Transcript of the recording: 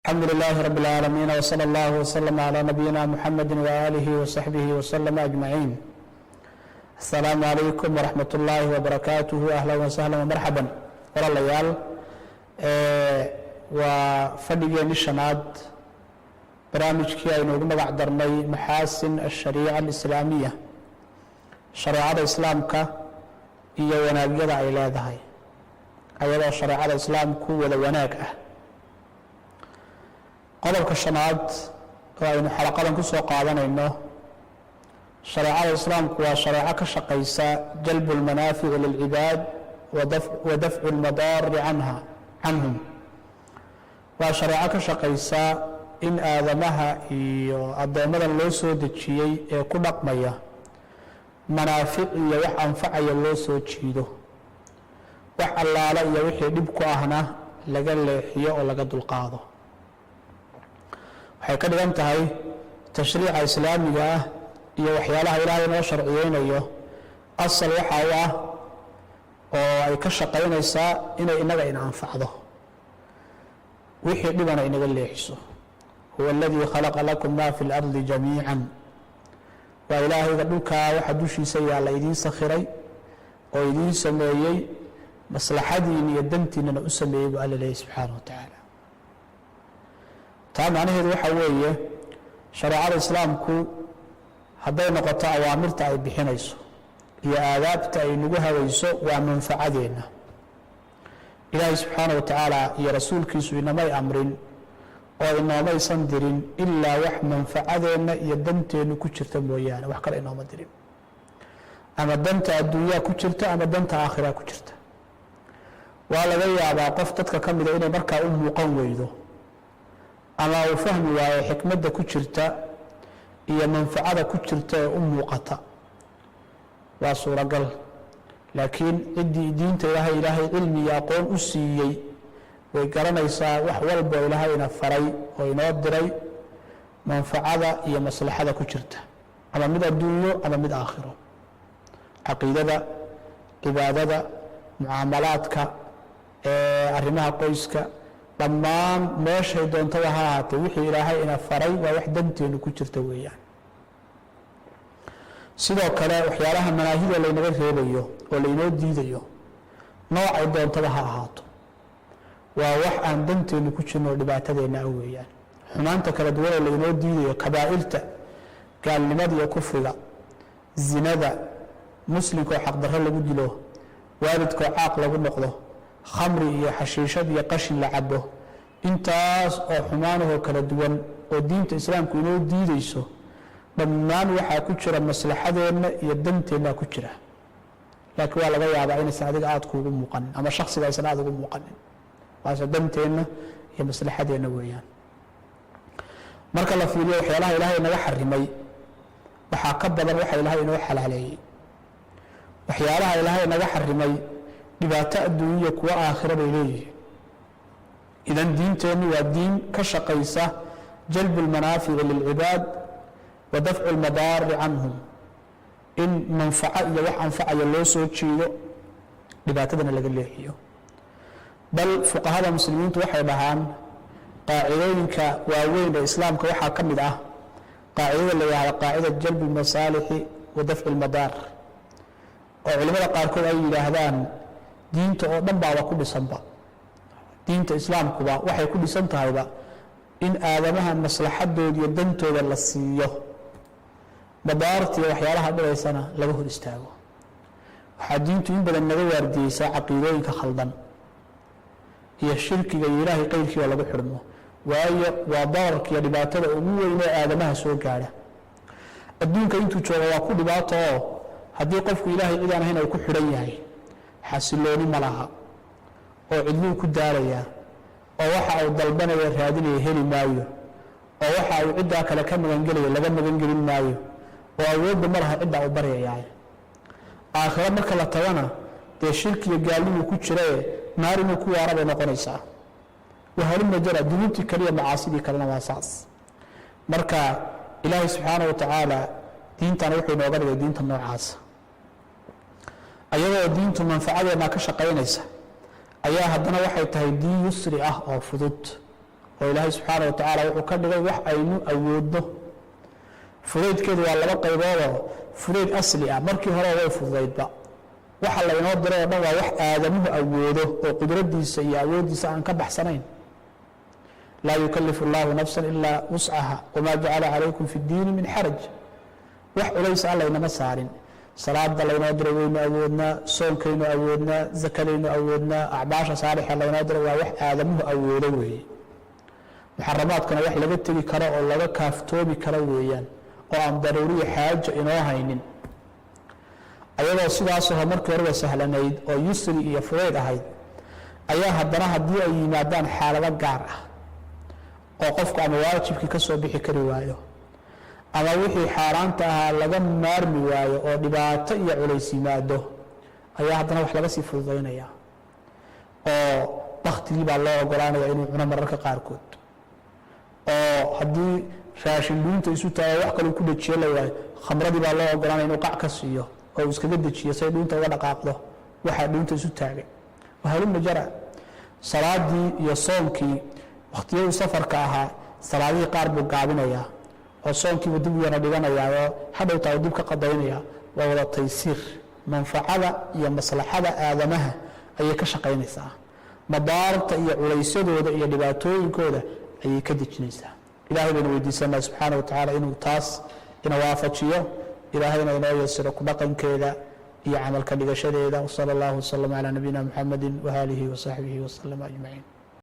الحمد لله رب العالمين وصلى الله وسلم على نبينا محمد وآله وصحبه وسلم أجمعين. السلام عليكم ورحمة الله وبركاته. أهلا وسهلا ومرحبا. walaalayaal waa fadhigeeni shanaad barnaamijkii aynu ugu magac darnay maxaasin ashariica alislaamiya, shareecada islaamka iyo wanaagyada ay leedahay, ayadoo shareecada islaamku wada wanaag ah. qodobka shanaad oo aynu xalaqadan ku soo qaadanayno, shareecada islaamku waa shareeco ka shaqaysa jalbu lmanaafici lilcibaad wadafcu lmadaari canhum. waa shareeco ka shaqaysa in aadamaha iyo addoommadan loo soo dejiyey ee ku dhaqmaya manaafic iyo wax anfacaya loo soo jiido, wax allaala iyo wixii dhib ku ahna laga leexiyo oo laga dulqaado. waxay ka dhigan tahay tashriica islaamiga ah iyo waxyaalaha ilaahay noo sharciyeynayo asal waxa u ah oo ay ka shaqaynaysaa inay inaga ina anfacdo, wixii dhibana inaga leexiso. huwa aladii khalaqa lakum ma fi اlardi jamiica, waa ilaahayga dhulkaa waxa dushiisa yaalla idiin sakhiray oo idiin sameeyey, maslaxadiin iyo dantiinana u sameeyey buu alla leeyahy subxaanaه wa tacaala. taa macnaheedu waxa weeye shareecada islaamku hadday noqoto awaamirta ay bixinayso iyo aadaabta ay nagu hagayso waa manfacadeenna. ilaahay subxaanaه wa tacaala iyo rasuulkiisu inamay amrin oo inoomaysan dirin ilaa wax manfacadeenna iyo danteennu ku jirta mooyaane, wax kale inooma dirin. ama danta adduunyaa ku jirta ama danta aakhiraa ku jirta. waa laga yaabaa qof dadka ka mida inay markaa u muuqan weydo ama uu fahmi waayo xikmadda ku jirta iyo manfacada ku jirta ee u muuqata, waa suuragal. laakiin ciddii diinta ilaahay cilmi iyo aqoon u siiyey way garanaysaa wax walba ilaahayna faray oo inoo diray manfacada iyo maslaxada ku jirta, ama mid adduunyo ama mid aakhiro. caqiidada, cibaadada, mucaamalaadka, arrimaha qoyska, dhammaan meeshay doontada ha ahaatee wixii ilaahay ina faray waa wax danteenu ku jirta weeyaan. sidoo kale waxyaalaha manaahida laynaga reebayo oo laynoo diidayo noocay doontada ha ahaato waa wax aan danteenu ku jirno oo dhibaatadeenna ah weeyaan. xumaanta kala duwan oo laynoo diidayo, kabaa'irta, gaalnimada iyo kufriga, zinada, muslimka oo xaqdarro lagu dilo, waalidka oo caaq lagu noqdo, khamri iyo xashiishad iyo qashin la cabo, intaas oo xumaanahoo kala duwan oo diinta islaamku inoo diidayso, dhammaan waxaa ku jira maslaxadeenna iyo danteennaa ku jira. laakiin waa laga yaabaa inaysan adiga aada kuugu muuqanin ama shaksiga aysan aada ugu muuqanin, waase danteenna iyo maslaxadeenna weeyaan. marka la fiiriyo waxyaalaha ilaahay naga xarimay waxaa ka badan waxa ilaahay inoo xalaaleeyey. waxyaalaha ilaahay naga xarimay dhibaato adduuniya kuwa aakhira bay leeyihiin. idan diinteennu waa diin ka shaqaysa jalbu lmanaafici lilcibaad wa dafcu lmadaari canhum, in manfaco iyo wax anfacaya loo soo jiido, dhibaatadana laga leexiyo. bal fuqahada muslimiintu waxay dhahaan qaacidooyinka waaweyn ee islaamka waxaa ka mid ah qaacidada la yihahdo qaacida jalbi lmasaalixi wa dafci lmadaar, oo culimmada qaarkood ay yidhaahdaan diinta oo dhan baaba ku dhisanba, diinta islaamkuba waxay ku dhisan tahayba in aadamaha maslaxadooda iyo dantooda la siiyo, madaartiiyo waxyaalaha dhibaysana laga hor istaago. waxaa diintu in badan naga waardiyeysaa caqiidooyinka khaldan iyo shirkiga iyo ilaahay qeyrkiiba lagu xidhmo, waayo waa dararka iyo dhibaatada ugu weyn ee aadamaha soo gaadha. adduunka intuu jooga waa ku dhibaato oo haddii qofku ilaahay cidaan ahayn ay ku xidhan yahay, xasilooni ma laha oo cidluu ku daalayaa, oo waxa uu dalbanaya raadinaya heli maayo, oo waxa uu ciddaa kale ka magangelaya laga magangelin maayo, oo awoodda ma laha ciddaa u baryayaay. aakhiro marka la tagana dee shirkiga gaalnimuu ku jirae naar inuu ku waara bay noqonaysaa. wahaluma jara dunuubtii kaliya macaasidii kalena waa saas. marka ilaahay subxaana wa tacaala diintana wuxuu inooga dhigay diinta noocaasa, ayadoo diintu manfacadeennaa ka shaqaynaysa ayaa haddana waxay tahay diin yusri ah oo fudud oo ilaahay subxaana wa tacaala wuxuu ka dhigay wax aynu awoodno fudaydkeedu waa laba qayboodoo fudayd asli ah markii hore way fudaydba waxa laynoo diray oo dhan waa wax aadamuhu awoodo oo qudradiisa iyo awooddiisa aan ka baxsanayn laa yukalifu allahu nafsan ilaa wuscaha wamaa jacala calaykum fi ddiini min xaraj wax culays ah laynama saarin salaada laynoo diray waynu awoodnaa soonkaynu awoodnaa zakadaynu awoodnaa acmaasha saalixa laynoo diray waa wax aadamuhu awoodo weeye muxaramaadkana wax laga tegi karo oo laga kaaftoomi karo weeyaan oo aan daruuriya xaaja inoo haynin ayadoo sidaasoo markii horeba sahlanayd oo yusri iyo fudayd ahayd ayaa haddana haddii ay yimaadaan xaalado gaar ah oo qofku ama waajibkii ka soo bixi kari waayo ama wixii xaaraanta ahaa laga maarmi waayo oo dhibaato iyo culays yimaado ayaa haddana wax laga sii fududaynaya oo baktigii baa loo ogolaanaya inuu cuno mararka qaarkood oo haddii raashin dhuunta isu taago wax kaleu ku dejiyo la waayo khamradii baa loo ogolaanaya inuu qac ka siiyo oo uu iskaga dejiyo say dhuunta uga dhaqaaqdo waxaa dhuunta isu taagay wahaluma jara salaadii iyo soonkii wakhtiyadii safarka ahaa salaadihii qaar buu gaabinayaa oo soonkiiba dib u yana dhiganayaa oo hadhowtaa uu dib ka qadaynayaa waa wada taysiir manfacada iyo maslaxada aadamaha ayay ka shaqaynaysaa madaarta iyo culaysyadooda iyo dhibaatooyinkooda ayay ka dejinaysaa ilaahay baynu weydiisanaa subxaana wa tacaala inuu taas ina waafajiyo ilaahayna inoo yasiro ku dhaqankeeda iyo camalka dhigashadeeda wsala allahu wasalam calaa nabiyina muxamedi waaalihi wasaxbihi wasalama ajmaciin